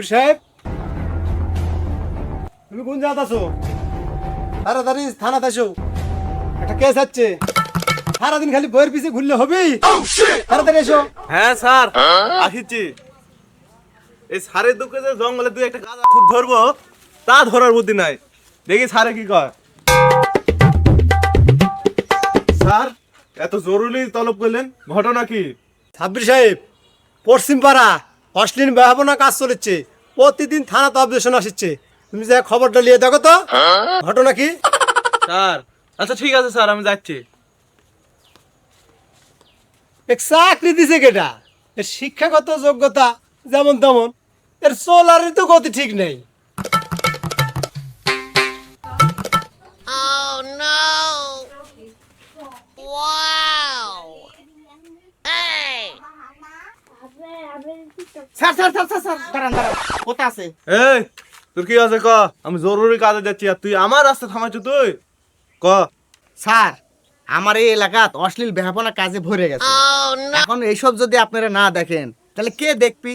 সাব্বির সাহেব, তুমি কোন জায়গাতে আছো? তাড়াতাড়ি থানাতে এসো, একটা কেস আছে। সারাদিন খালি বইয়ের পিছে ঘুরলে হবে? তাড়াতাড়ি এসো। হ্যাঁ স্যার, আসিছি। এই সারের দুঃখে যে জঙ্গলে দুই একটা গাঁদা খুব ধরবো, তা ধরার বুদ্ধি নাই। দেখি সারে কি কয়। স্যার, এত জরুরি তলব করলেন, ঘটনা কি? সাব্বির সাহেব, পশ্চিম পাড়া অশ্লীল ব্যবহাপনা কাজ চলেছে। প্রতিদিন থানাতে অবজেকশন আসছে। তুমি যে খবরটা নিয়ে দেখো তো, ঘটনা কি? স্যার, আচ্ছা ঠিক আছে স্যার, আমি যাচ্ছি। এক চাকরি দিছে কেটা? এর শিক্ষাগত যোগ্যতা যেমন তেমন, এর চলারই তো গতি ঠিক নেই। Oh no! Wow! Hey! Sir sir sir sir দাঁড়ান দাঁড়ান, কোথা আছে? এই, তোর কি আছে ক? আমি জরুরি কাজে যাচ্ছি, আর তুই আমার রাস্তা থামাচ্ছ তুই? ক। স্যার, আমার এই এলাকাত অশ্লীল বেহাপনা কাজে ভরে গেছে। Oh no! এখন এইসব যদি আপনারা না দেখেন তাহলে কে দেখবি?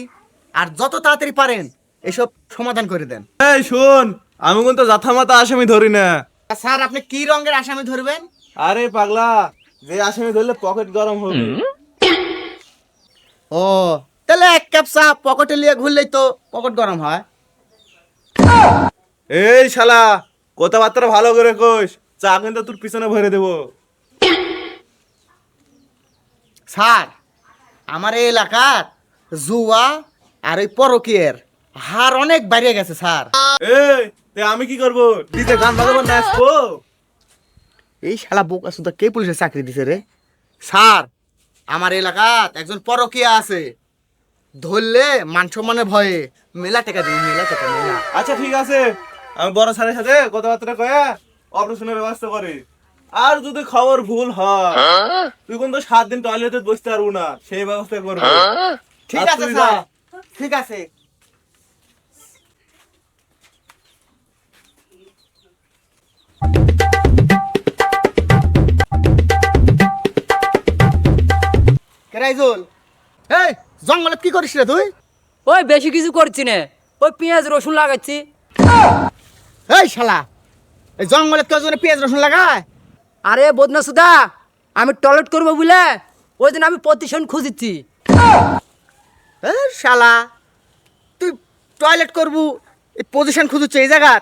আর যত তাড়াতাড়ি পারেন এসব সমাধান করে দেন। এই শোন, আমি কিন্তু জাথা মাথা আসামি ধরি না। স্যার, আপনি কি রঙের আসামি ধরবেন? আরে পাগলা, যে আসামি ধরলে পকেট গরম হবে। ও, তাহলে এক কাপ চা পকেটে নিয়ে ঘুরলেই তো পকেট গরম হয়। এই শালা, কথাবার্তা ভালো করে কইস, চা কিন্তু তোর পিছনে ভরে দেবো। স্যার, আমার এই এলাকার জুয়া আর ওই পরকীয়ের হার অনেক বাইরে গেছে স্যার। এই, তে আমি কি করবো? ডিজে গান বাজাবো, নাচবো? এই শালা বোকা সুদা কে পুলিশে চাকরি দিছে রে? স্যার, আমার এলাকাত একজন পরকীয়া আছে, ধরলে মান সম্মানের ভয়ে মেলা টাকা দিই, মেলা টাকা মেলা। আচ্ছা ঠিক আছে, আমি বড় স্যারের সাথে কথাবার্তা কয়ে অপারেশনের ব্যবস্থা করি। আর যদি খবর ভুল হয়, তুই কিন্তু 7 দিন টয়লেটে বসতে পারবো না, সেই ব্যবস্থা করবো। ঠিক আর আছে তুই স্যার, যা। ঠিক আছে। কেরাইজুল, এই জঙ্গলে কি করিস রে তুই? ওই বেশি কিছু করছি না, ওই পেঁয়াজ রসুন লাগাচ্ছি। এই শালা, এই জঙ্গলে কেউ জন্য পেঁয়াজ রসুন লাগায়? আরে বদনা সুদা, আমি টয়লেট করবো বলে ওই দিন আমি প্রতিষ্ঠান খুঁজিচ্ছি। এই শালা, তুই টয়লেট করবু, এই পজিশন খুঁজুচ্ছে এই জায়গা?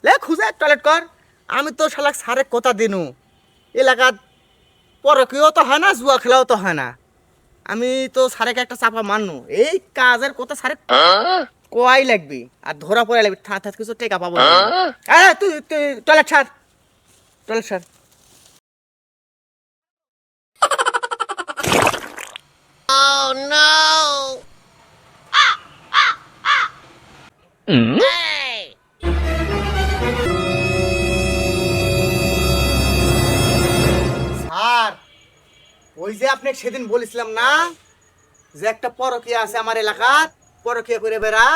লে খুঁজে টয়লেট কর। আমি তো শালা সারে কথা দিনু, এলাকাত পরকীয় তো হয় না, জুয়া খেলাও তো হয় না। আমি তো সারেকে একটা চাপা মানু, এই কাজের কথা সারে কোয়াই লাগবি, আর ধরা পড়ে লাগবি, থাক থাক কিছু টেকা পাবো না। তুই তুই টয়লেট ছাড়, টয়লেট ছাড়। Oh no! Hey! স্যার, ওই যে আপনি সেদিন বলেছিলাম না যে একটা পরকীয়া আছে আমার এলাকার, পরকীয়া করে বেড়া।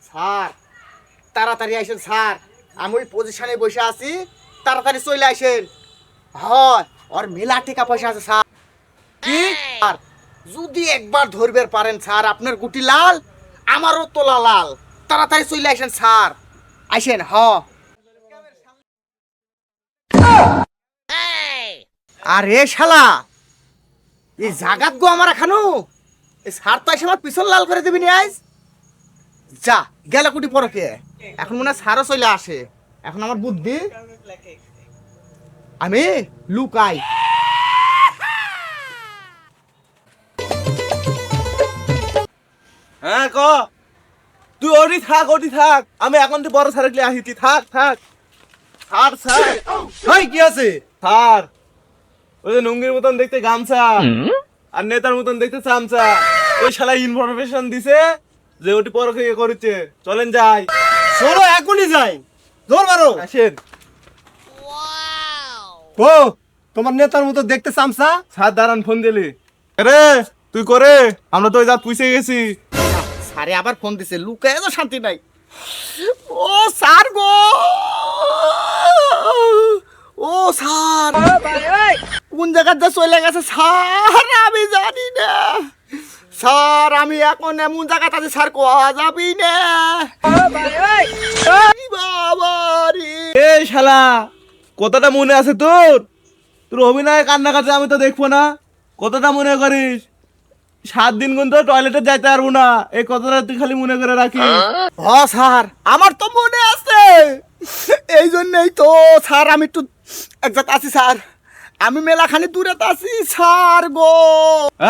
স্যার, তাড়াতাড়ি আসেন স্যার, আমি ওই পজিশনে বসে আছি, তাড়াতাড়ি চলে আসেন। হয় ওর মেলা টাকা পয়সা আছে স্যার। কি স্যার, যদি একবার ধরবে পারেন স্যার, আপনার গুটি লাল, আমারও তোলা লাল। তাড়াতাড়ি চলে আসেন স্যার, আসেন। Hey! আরে শালা, এই জাগাত গো আমার এখানো, এই সার তো এসে আমার পিছন লাল করে দিবি নি আজ। যা গেল কুটি পরকে, এখন মনে হয় সারও চলে আসে। এখন আমার বুদ্ধি, আমি লুকাই। হ্যাঁ ক, তুই ওটি থাক, ওটি থাক, আমি এখন তো বড় স্যারের লিয়ে আসিছি। থাক থাক স্যার, স্যার ভাই কি আছে? স্যার, ওই যে নুঙ্গির মতন দেখতে গামছা আর নেতার মতন দেখতে চামচা, ওই শালা ইনফরমেশন দিছে যে ওটি পরকীয়া করেছে। চলেন যাই। চলো এখনই যাই, জোর মারো। আসেন। Wow! ও, তোমার নেতার মতো দেখতে চামচা? স্যার দাঁড়ান, ফোন দিলি রে? তুই করে, আমরা তো ওই যা পুষে গেছি। সারে আবার ফোন দিছে, লুকায় তো শান্তি নাই। ও স্যার গো, ও স্যার, কোন জায়গাতে চলে গেছে স্যার আমি জানি না। স্যার আমি এখন এমন জায়গাতে আছি স্যার কোয়া যাবি না বাবা রে এই শালা কতটা মনে আছে তোর তোর অভিনয় কান্নাকাটি আমি তো দেখবো না কতটা মনে করিস 7 দিন কিন্তু টয়লেটে যাইতে পারবো না এই কথাটা তুই খালি মনে করে রাখিস হ স্যার আমার তো মনে আছে এই জন্যই তো স্যার আমি একটু এক জায়গাতে আছি স্যার আমি মেলাখানি দূরে আছি স্যার গো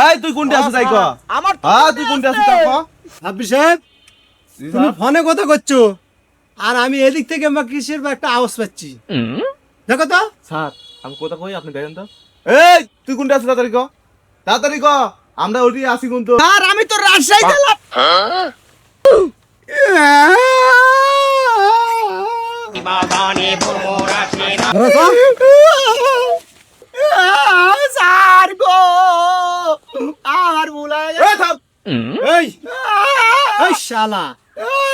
এই তুই কোনটা আছিস তাই ক আমার তো হ্যাঁ মনে তুই কোনটা আছে। আছিস তাই ক সাব্বির সাহেব তুমি ফোনে কথা করছো আর আমি এদিক থেকে আমার কিসের বা একটা আওয়াজ পাচ্ছি দেখো তো স্যার আমি কথা কই আপনি দেখেন তো এই তুই কোনটা আছিস তাড়াতাড়ি ক আমরা ওটি আসি কিন্তু স্যার আমি তো রাজশাহী গেলাম ধরো তো। স্যার গো আমার ভুলাই এই থাম এই এই শালা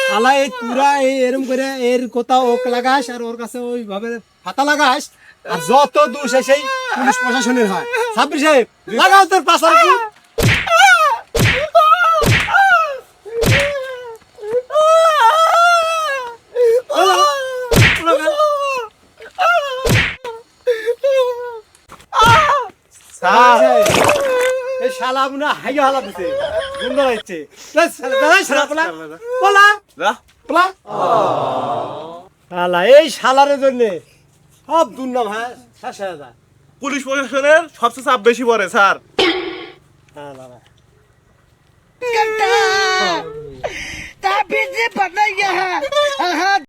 শালা এই তুরা এই এরম করে এর কোথাও ওক লাগাস আর ওর কাছে ওইভাবে হাতা লাগাস আর যত দোষ সেই পুলিশ প্রশাসনের হয় সাব্বির সাহেব লাগাও তোর পাশা এই শালা মনে হাইয়া হালা দিছে গুন্ডা লাগছে বলা যা বলা শালা এই শালার জন্য সব দুর্নাম হ্যাঁ শেষ হয়ে যায় পুলিশ প্রশাসনের সবচেয়ে চাপ বেশি পড়ে স্যার শালা